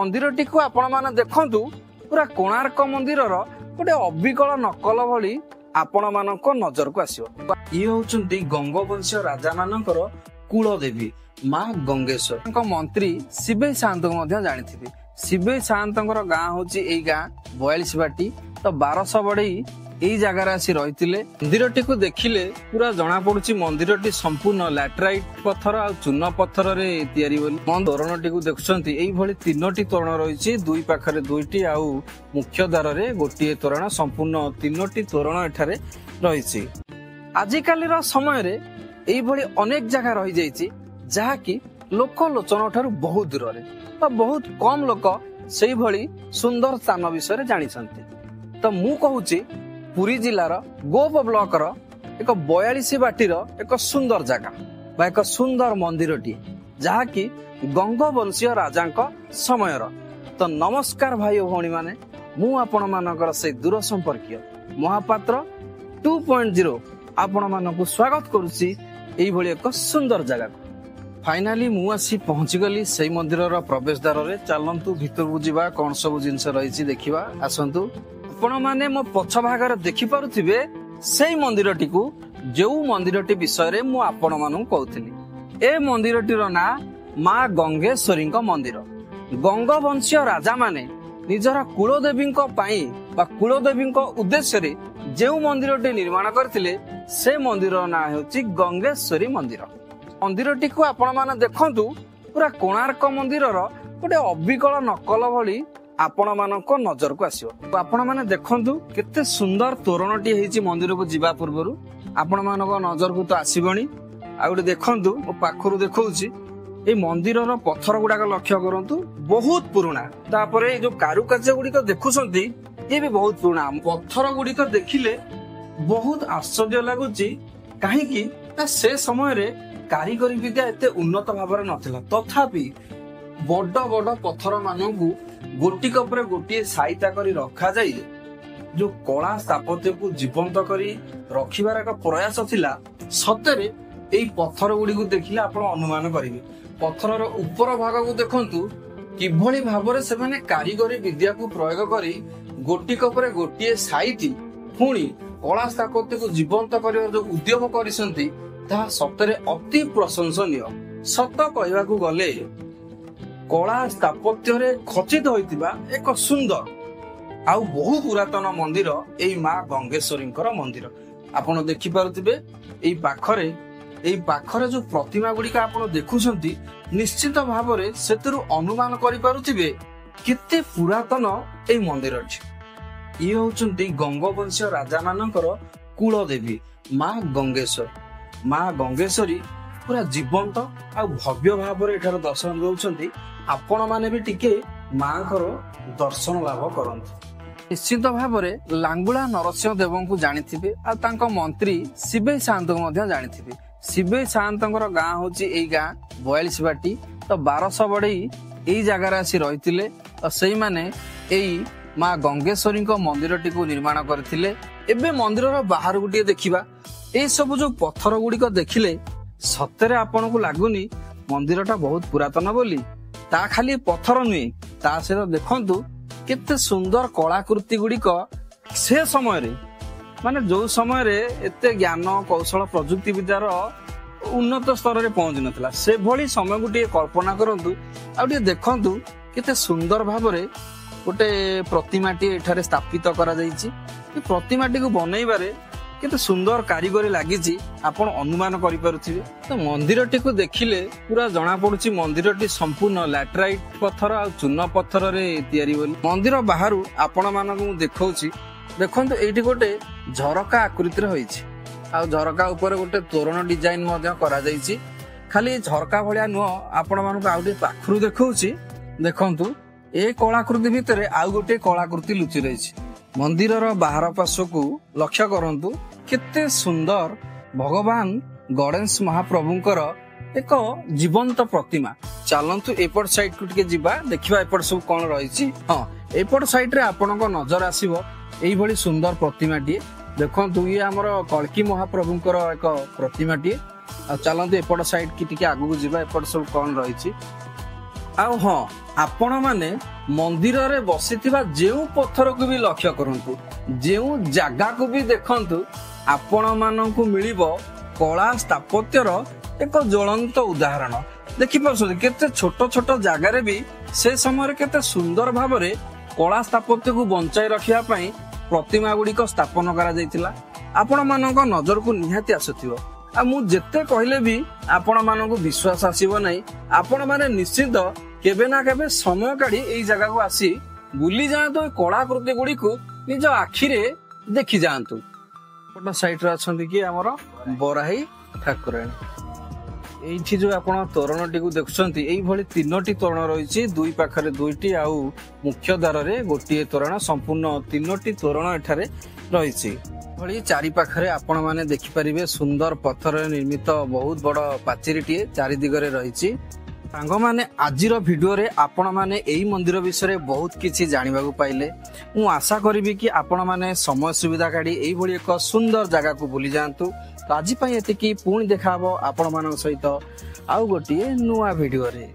मंदिरटी को आपण माने देखंतु पूरा कोणार्क मंदिरर गोटे अविकल नकल भली आपण मानक नजर को आसीबो। ये होचंती गंगवंशीय राजा मानकर कुलदेवी माँ गंगेश्वर मंत्री शिवे साहंत को मध्य जानिथिबे। शिवे साहंतर गाँ होची एई गाँ 42 बाटी तो 1200 बढ़ई एई जगार आसी रहितिले। मंदिरटी को देखिले पूरा जना पड़ुची मंदिरटी संपूर्ण लैटेराइट पत्थर आ चून पत्थर रे तयारी बोली। तोरणटी को देखुछंती एई भली तीनोटी तोरण रहिछि, दुई पाखरे दुईटी आ मुख्य द्वार रे गोटिए तोरण, संपूर्ण तीनोटी तोरण एठारे रहिछि। आजिकालीर समय रे एई भली अनेक जगह रहि जाइछि जहाँकि लोक लोचन ठारू बहुत दूर रे तो बहुत कम लोक सेई भली सुंदर स्थान विषय जानिछंती। तो मु कहूची पुरी जिलार गोप ब्लॉक रो एक 42 बाटीर एक सुंदर जगह बा एक सुंदर मंदिरटी जहाँकि गंगवंशीय राजांक समयर। तो नमस्कार भाई और भौणी माने, मु आपण मानकर से दूर संपर्कीय महापात्र 2.0 आपण मानकु स्वागत करूची एई भली एक सुंदर जगह। फाइनाली मु आसी पहुंची गली से मंदिरर प्रवेश द्वार रे। चलंतु भीतर को जीवा, कोन सब जिंस रहिछि देखिबा। आसंतु आपण माने मो पछ भागर देखि पारुथिबे सेई मंदिरटी को, जो मंदिरटी विषय रे मु आपण मानू कहउथिली। ए मंदिरटीर ना माँ गंगेश्वरी मंदिर। गंगवंशीय राजा माने निजर कुलदेवी बा कुलदेवी उद्देश्य रे जो मंदिरटी निर्माण करथिले से मंदिर ना हेउची गंगेश्वरी मंदिर। मंदिरटी को आपण माने देखंतु पूरा कोणार्क मंदिरर गोटे अविकल नकल भली आपण मानक नजर को आसीबो। आपण माने देखंतु केते सुंदर तोरणटी हेछि। मंदिर को जीवा पूर्वरु आपण मानक नजर को तो आसीबणी। आ गोटे देखंतु ओ पाखरु देखौछि ए मंदिरर पत्थर गुडाक लक्ष्य करंतु, बहुत पुराना। तापरे जो कारुकार्य गुडिक देखुछंती ये भी बहुत पुराना। पत्थर गुडिक देखिले बहुत आश्चर्य लागुची, काहे कि से समय रे कारीगरी विद्या एते उन्नत भाବରେ नथिला। तथापि बड़ बड़ पत्थर मानकु गोटिक पर गोटिए सहायता करी रखा जाई जो कला स्थापत्य को जीवंत करी रखिबार एक प्रयास थिला। सतरे एई पत्थर गुडी को देखिले आपण अनुमान करिवे। पत्थरर ऊपर भाग को देखंतु किभली भाबरे से माने कारीगरी विद्या को प्रयोग करी गोटिक पर गोटिए साइति पुणी कला स्थापत्य को जीवंत करिवार जो उद्यम करिसंती ताहा सतरे अति प्रशंसनीय। सत कहबाकू गले कला स्थापत्य रे खचित होइतिबा एक सुंदर आउ बहु पुरातन मंदिर एई माँ गंगेश्वरींकर मंदिर। आपण देखि पारुथिबे एई पाखरे जो प्रतिमा गुडिका आपण देखुछंती, निश्चित भाबरे सेतरु अनुमान करि पारुथिबे केते पुरातन एई मंदिर अछि। ई होचंती गंगवंशीय राजा मानकर कुलदेवी माँ गंगेश्वर। माँ गंगेश्वरी पूरा जीवंत आ भव्य भाबरे एठार दर्शन दउछंती। आपण माने भी टिके माँकर दर्शन लाभ करंतु। निश्चित भाबरे लांगुला नरसिंह देव को जानिथिबे आ तांको मंत्री शिवे साहंत को मध्य जानिथिबे। शिवे साहंतर गाँ होची एई गाँ 42 बाटी तो 1200 बढ़ई एई जगार आसी रहितिले। तो सेई माने एई माँ गंगेश्वरी मंदिरटी को निर्माण करथिले। एबे मंदिरर बाहर गुटिए देखिबा। ए सब जो पत्थर गुडिक देखिले सतरे आपण को लागुनी मंदिरटा बहुत पुरातन बोली। ता खाली पत्थर नुहे, ता सहित देखंतु केते सुंदर कलाकृति गुडिक से समय रे माने जो समय रे एते ज्ञान कौशल प्रजुक्ति विद्यार उन्नत स्तर रे पहुंच नथिला से भली समय गुटिए कल्पना करंतु। आ गुटिए देखंतु केते सुंदर भाबरे गोटे प्रतिमाटी एठारे स्थापित करा जाईची। ए प्रतिमाटी को बनैबारे केते सुंदर कारीगरी लागिची आपण अनुमान करि पारुथिबे। तो मंदिरटी को देखिले पूरा जना पड़ुची मंदिरटी संपूर्ण लैटेराइट पत्थर आ चून पत्थर रे तयारी बोली। मंदिर बाहरु आपण मानकु मु देखौची, देखंतु एठी गोटे झरका आकृति रे होईची। आ झरका ऊपर गोटे तोरण डिजाइन मध्य करा जाईची। खाली झरका भलिया नुह, आपण मानकु आउटे पाखरु देखौची। देखंतु ए कलाकृति भितरे आउ गोटे कलाकृति लुचि रहिची। मंदिरर बाहर पार्श्व को लक्ष्य करंतु केते सुंदर भगवान गणेश महाप्रभुंकर एक जीवंत प्रतिमा। चलंतु एपट साइड को टिके जिबा, देखिबा एपट सब कोन रहिची। हां, एपट साइड रे आपनक नजर आसीबो एई भली सुंदर प्रतिमाटी। देखंतु ये हमर कल्की महाप्रभुंकर एक प्रतिमाटी। आ चलंतु एपट साइड की टिके आगु को जिबा, एपट सब कोन रहिची। ଆଉ ହଁ, ଆପଣ ମାନେ ମନ୍ଦିରରେ ବସିଥିବା ଯେଉଁ ପଥରକୁ ବି ଲକ୍ଷ୍ୟ କରନ୍ତୁ, ଯେଉଁ ଜାଗାକୁ ବି ଦେଖନ୍ତୁ, ଆପଣ ମାନଙ୍କୁ ମିଳିବ କଳା ସ୍ଥାପତ୍ୟର ଏକ ଜ୍ୱଳନ୍ତ ଉଦାହରଣ। ଦେଖିପାରୁଛନ୍ତି କେତେ ଛୋଟ ଛୋଟ ଜାଗାରେ ବି ସେ ସମୟରେ କେତେ ସୁନ୍ଦର ଭାବରେ କଳା ସ୍ଥାପତ୍ୟକୁ ବଞ୍ଚାଇ ରଖିବା ପାଇଁ ପ୍ରତିମା ଗୁଡିକ ସ୍ଥାପନ କରାଯାଇଥିଲା। ଆପଣ ମାନଙ୍କ ନଜରକୁ ନିହାତି ଆସୁଥିବ। ଆଉ ମୁଁ ଯେତେ କହିଲେ ବି ଆପଣ ମାନଙ୍କୁ ବିଶ୍ୱାସ ଆସିବ ନାହିଁ। ଆପଣ ମାନେ ନିଶ୍ଚିତ କେବେ ନା କେବେ ସମୟ କାଢି ଏଇ ଜାଗାକୁ ଆସି ବୁଲି ଯାଆନ୍ତୁ, ଏ କଳାକୃତି ଗୁଡିକୁ ନିଜ ଆଖିରେ ଦେଖି ଯାଆନ୍ତୁ। ପଟ ସାଇଡରେ ଅଛନ୍ତି କି ଆମର ବରାହୀ ଠାକୁରାଣୀ। ଏଇଠି ଯୋଉ ଆପଣ ତୋରଣଟିକୁ ଦେଖୁଛନ୍ତି, ଏଇଭଳି 3ଟି ତୋରଣ ରହିଛି, ଦୁଇ ପାଖରେ 2ଟି ଆଉ ମୁଖ୍ୟ ଦ୍ୱାରରେ ଗୋଟିଏ ତୋରଣ, ସମ୍ପୂର୍ଣ୍ଣ 3ଟି ତୋରଣ ଏଠାରେ ରହିଛି। ଭଳି ଚାରି ପାଖରେ ଆପଣ ମାନେ ଦେଖିପାରିବେ ସୁନ୍ଦର ପଥରରେ ନିର୍ମିତ ବହୁତ ବଡ ପାଚେରୀଟିଏ ଚାରି ଦିଗରେ ରହିଛି। ସାଙ୍ଗମାନେ, ଆଜିର ଭିଡିଓରେ ଆପଣ ମାନେ ଏଇ ମନ୍ଦିର ବିଷୟରେ ବହୁତ କିଛି ଜାଣିବାକୁ ପାଇଲେ। ମୁଁ ଆଶା କରିବି କି ଆପଣ ମାନେ ସମୟ ସୁବିଧା କାଢି ଏଇଭଳି ଏକ ସୁନ୍ଦର ଜାଗାକୁ ବୁଲି ଯାଆନ୍ତୁ। ତ ଆଜି ପାଇଁ ଏତିକି, ପୁଣି ଦେଖା ହବ ଆପଣ ମାନଙ୍କ ସହିତ ଆଉ ଗୋଟିଏ ନୂଆ ଭିଡିଓରେ।